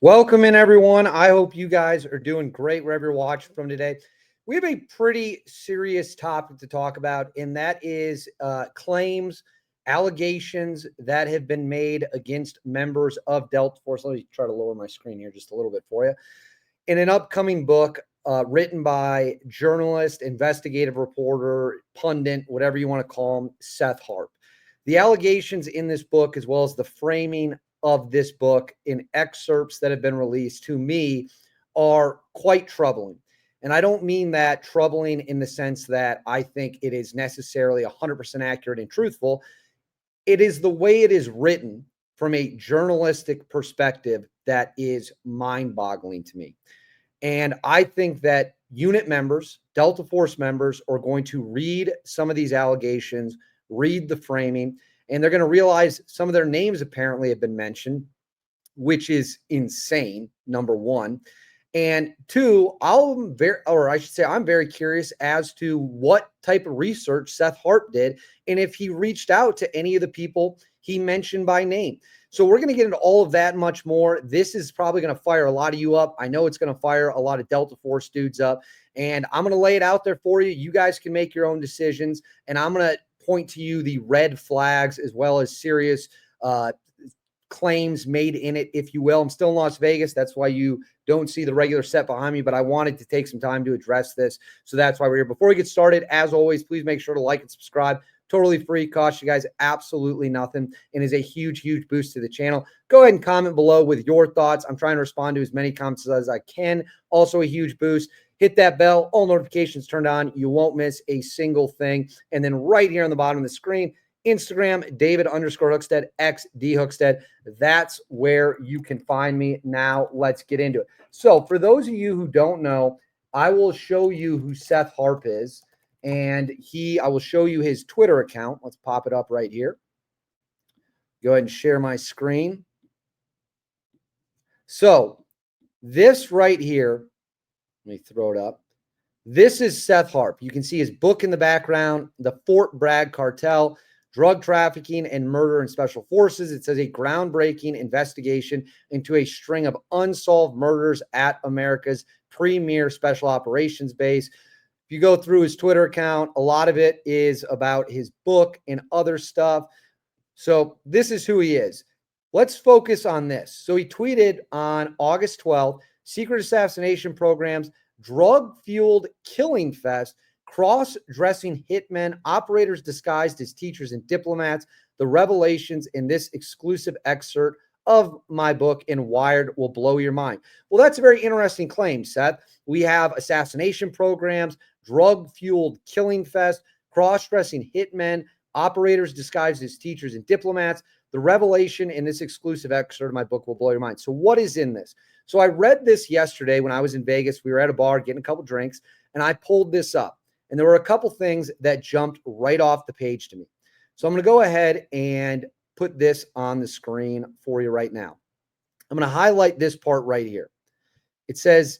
Welcome in, everyone. I hope you guys are doing great wherever you're watching from today. We have a pretty serious topic to talk about, and that is claims, allegations that have been made against members of Delta Force. Let me try to lower my screen here just a little bit for you. In an upcoming book written by journalist, investigative reporter, pundit, whatever you want to call him, Seth Harp. The allegations in this book, as well as the framing of this book in excerpts that have been released, to me are quite troubling. And I don't mean that troubling in the sense that I think it is necessarily 100% accurate and truthful. It is the way it is written from a journalistic perspective that is mind-boggling to me. And I think that unit members, Delta Force members, are going to read some of these allegations, read the framing, and they're going to realize some of their names apparently have been mentioned, which is insane, number one. And two, I'm very curious as to what type of research Seth Harp did and if he reached out to any of the people he mentioned by name. So we're going to get into all of that and much more. This is probably going to fire a lot of you up. I know it's going to fire a lot of Delta Force dudes up, and I'm going to lay it out there for you. You guys can make your own decisions, and I'm going to point to you the red flags as well as serious claims made in it, if you will. I'm still in Las Vegas. That's why you don't see the regular set behind me, but I wanted to take some time to address this. So that's why we're here. Before we get started, as always, please make sure to like and subscribe. Totally free, costs you guys absolutely nothing, and is a huge, huge boost to the channel. Go ahead and comment below with your thoughts. I'm trying to respond to as many comments as I can. Also a huge boost. Hit that bell, all notifications turned on. You won't miss a single thing. And then right here on the bottom of the screen, Instagram, David_Hookstead, XD Hookstead. That's where you can find me. Now let's get into it. So for those of you who don't know, I will show you who Seth Harp is. And I will show you his Twitter account. Let's pop it up right here. Go ahead and share my screen. So this right here, let me throw it up. This is Seth Harp. You can see his book in the background, The Fort Bragg Cartel, Drug Trafficking and Murder in Special Forces. It says a groundbreaking investigation into a string of unsolved murders at America's premier special operations base. If you go through his Twitter account, a lot of it is about his book and other stuff. So this is who he is. Let's focus on this. So he tweeted on August 12th, secret assassination programs, drug-fueled killing fest, cross-dressing hitmen, operators disguised as teachers and diplomats. The revelations in this exclusive excerpt of my book in Wired will blow your mind. Well, that's a very interesting claim, Seth. We have assassination programs, drug-fueled killing fest, cross-dressing hitmen, operators disguised as teachers and diplomats. The revelation in this exclusive excerpt of my book will blow your mind. So what is in this? So I read this yesterday when I was in Vegas. We were at a bar getting a couple drinks, and I pulled this up. And there were a couple things that jumped right off the page to me. So I'm going to go ahead and put this on the screen for you right now. I'm going to highlight this part right here. It says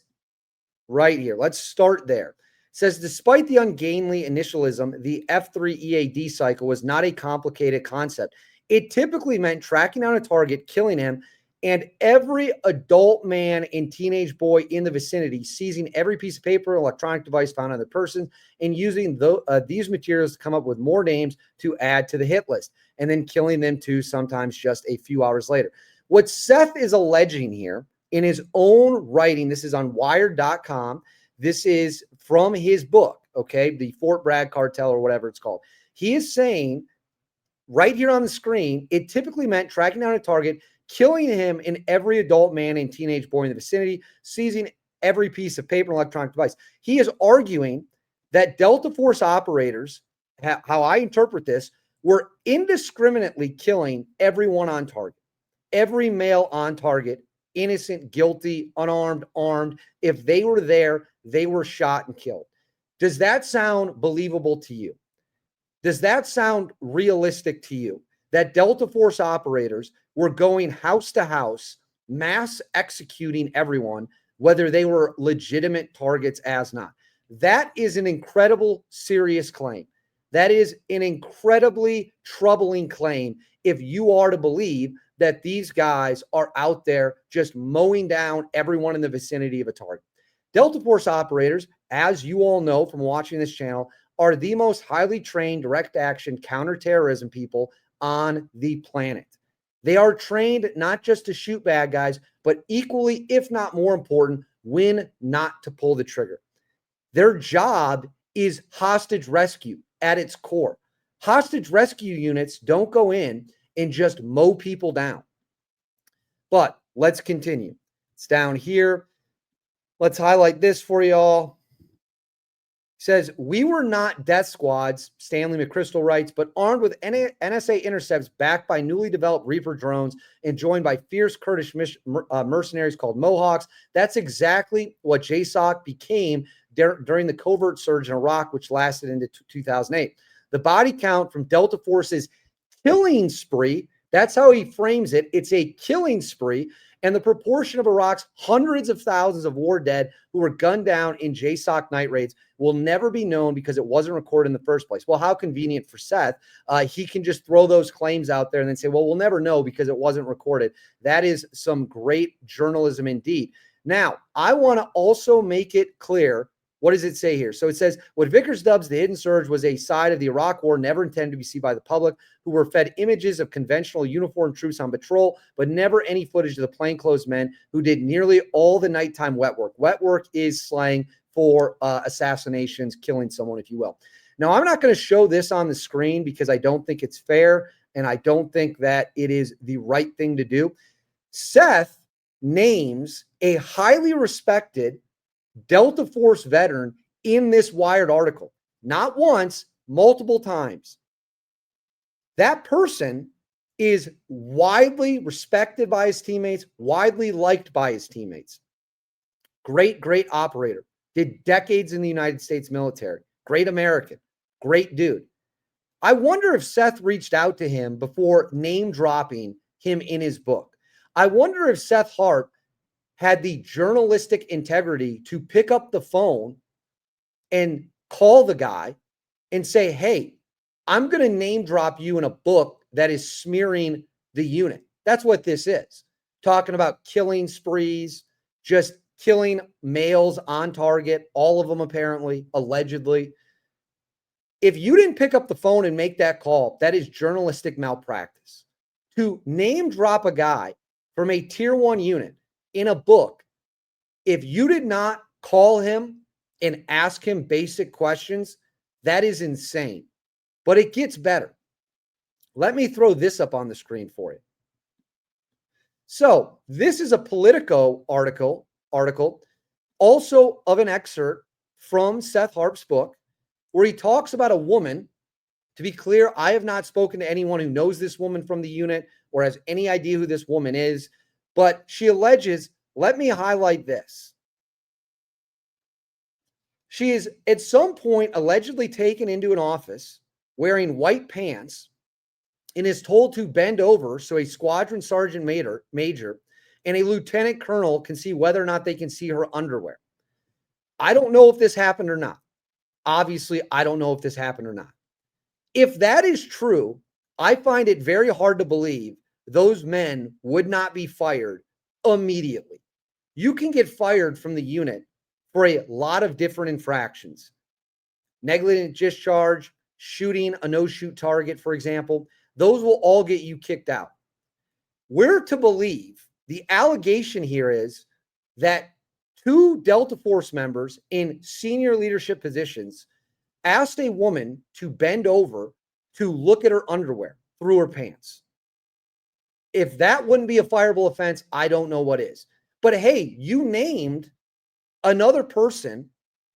right here, let's start there. It says, despite the ungainly initialism, the F3 EAD cycle was not a complicated concept. It typically meant tracking down a target, killing him, and every adult man and teenage boy in the vicinity, seizing every piece of paper, electronic device found on the person, and using these materials to come up with more names to add to the hit list, and then killing them too, sometimes just a few hours later. What Seth is alleging here in his own writing, this is on Wired.com. This is from his book, okay, the Fort Bragg Cartel or whatever it's called. He is saying right here on the screen, it typically meant tracking down a target, killing him and every adult man and teenage boy in the vicinity, seizing every piece of paper and electronic device. He is arguing that Delta Force operators, how I interpret this, were indiscriminately killing everyone on target, every male on target, innocent, guilty, unarmed, armed. If they were there, they were shot and killed. Does that sound believable to you? Does that sound realistic to you? That Delta Force operators were going house to house, mass executing everyone, whether they were legitimate targets as not. That is an incredible, serious claim. That is an incredibly troubling claim if you are to believe that these guys are out there just mowing down everyone in the vicinity of a target. Delta Force operators, as you all know from watching this channel, are the most highly trained direct action counterterrorism people on the planet. They are trained not just to shoot bad guys, but equally, if not more important, when not to pull the trigger. Their job is hostage rescue at its core. Hostage rescue units don't go in and just mow people down. But let's continue. It's down here. Let's highlight this for y'all. Says, we were not death squads, Stanley McChrystal writes, but armed with NSA intercepts backed by newly developed Reaper drones and joined by fierce Kurdish mercenaries called Mohawks. That's exactly what JSOC became during the covert surge in Iraq, which lasted into 2008. The body count from Delta Force's killing spree, that's how he frames it. It's a killing spree. And the proportion of Iraq's hundreds of thousands of war dead who were gunned down in JSOC night raids will never be known because it wasn't recorded in the first place. Well, how convenient for Seth. He can just throw those claims out there and then say, well, we'll never know because it wasn't recorded. That is some great journalism indeed. Now, I want to also make it clear. What does it say here? So it says, what Vickers dubs the hidden surge was a side of the Iraq war never intended to be seen by the public, who were fed images of conventional uniformed troops on patrol, but never any footage of the plainclothes men who did nearly all the nighttime wet work. Wet work is slang for assassinations, killing someone, if you will. Now, I'm not going to show this on the screen because I don't think it's fair, and I don't think that it is the right thing to do. Seth names a highly respected Delta Force veteran in this Wired article, not once, multiple times. That person is widely respected by his teammates, widely liked by his teammates. Great operator. Did decades in the United States military. Great American. Great dude. I wonder if Seth reached out to him before name dropping him in his book. I wonder if Seth Harp had the journalistic integrity to pick up the phone and call the guy and say, hey, I'm going to name drop you in a book that is smearing the unit. That's what this is. Talking about killing sprees, just killing males on target, all of them apparently, allegedly. If you didn't pick up the phone and make that call, that is journalistic malpractice. To name drop a guy from a tier 1 unit in a book, if you did not call him and ask him basic questions, that is insane. But it gets better. Let me throw this up on the screen for you. So this is a Politico article, also of an excerpt from Seth Harp's book, where he talks about a woman. To be clear, I have not spoken to anyone who knows this woman from the unit or has any idea who this woman is. But she alleges, let me highlight this. She is at some point allegedly taken into an office wearing white pants and is told to bend over so a squadron sergeant major and a lieutenant colonel can see whether or not they can see her underwear. I don't know if this happened or not. Obviously, I don't know if this happened or not. If that is true, I find it very hard to believe those men would not be fired immediately. You can get fired from the unit for a lot of different infractions. Negligent discharge, shooting a no-shoot target, for example, those will all get you kicked out. We're to believe the allegation here is that 2 Delta Force members in senior leadership positions asked a woman to bend over to look at her underwear through her pants. If that wouldn't be a fireable offense, I don't know what is. But hey, you named another person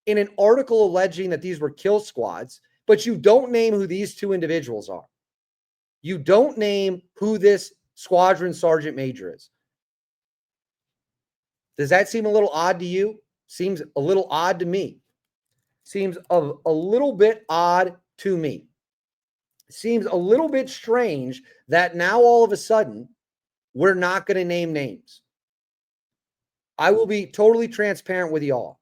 in an article alleging that these were kill squads, but you don't name who these 2 individuals are. You don't name who this squadron sergeant major is. Does that seem a little odd to you? Seems a little odd to me. Seems a little bit odd to me. Seems a little bit strange that now all of a sudden we're not going to name names. I will be totally transparent with y'all.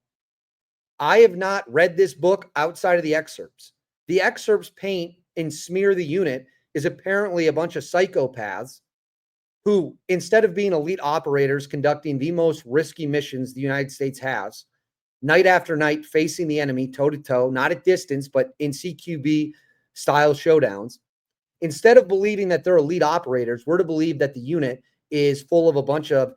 I have not read this book outside of the excerpts. The excerpts paint and smear the unit is apparently a bunch of psychopaths who, instead of being elite operators conducting the most risky missions the United States has, night after night, facing the enemy toe to toe, not at distance, but in CQB style showdowns, instead of believing that they're elite operators, we're to believe that the unit is full of a bunch of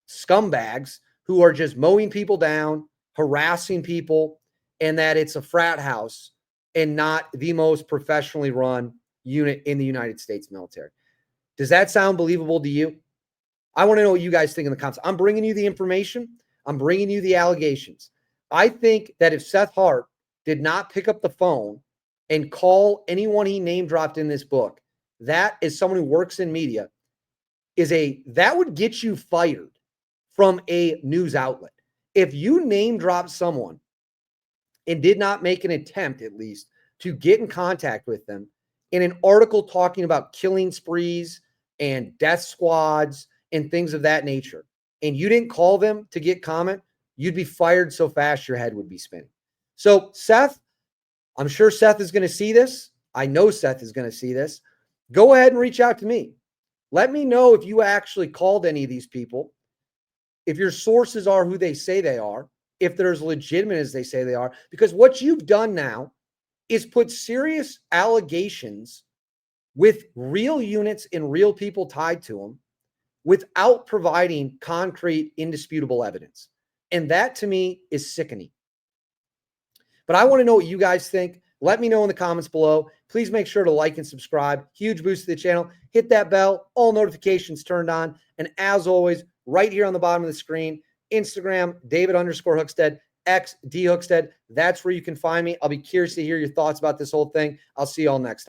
scumbags who are just mowing people down, harassing people, and that it's a frat house and not the most professionally run unit in the United States military. Does that sound believable to you? I want to know what you guys think in the comments. I'm bringing you the information. I'm bringing you the allegations. I think that if Seth Harp did not pick up the phone and call anyone he name dropped in this book, that is someone who works in media, that would get you fired from a news outlet. If you name drop someone and did not make an attempt, at least, to get in contact with them in an article talking about killing sprees and death squads and things of that nature, and you didn't call them to get comment, you'd be fired so fast your head would be spinning. So Seth, I'm sure Seth is going to see this. I know Seth is going to see this. Go ahead and reach out to me. Let me know if you actually called any of these people, if your sources are who they say they are, if they're as legitimate as they say they are, because what you've done now is put serious allegations with real units and real people tied to them without providing concrete, indisputable evidence. And that to me is sickening. But I want to know what you guys think. Let me know in the comments below. Please make sure to like and subscribe. Huge boost to the channel. Hit that bell. All notifications turned on. And as always, right here on the bottom of the screen, Instagram, David_Hookstead, X D Hookstead. That's where you can find me. I'll be curious to hear your thoughts about this whole thing. I'll see you all next time.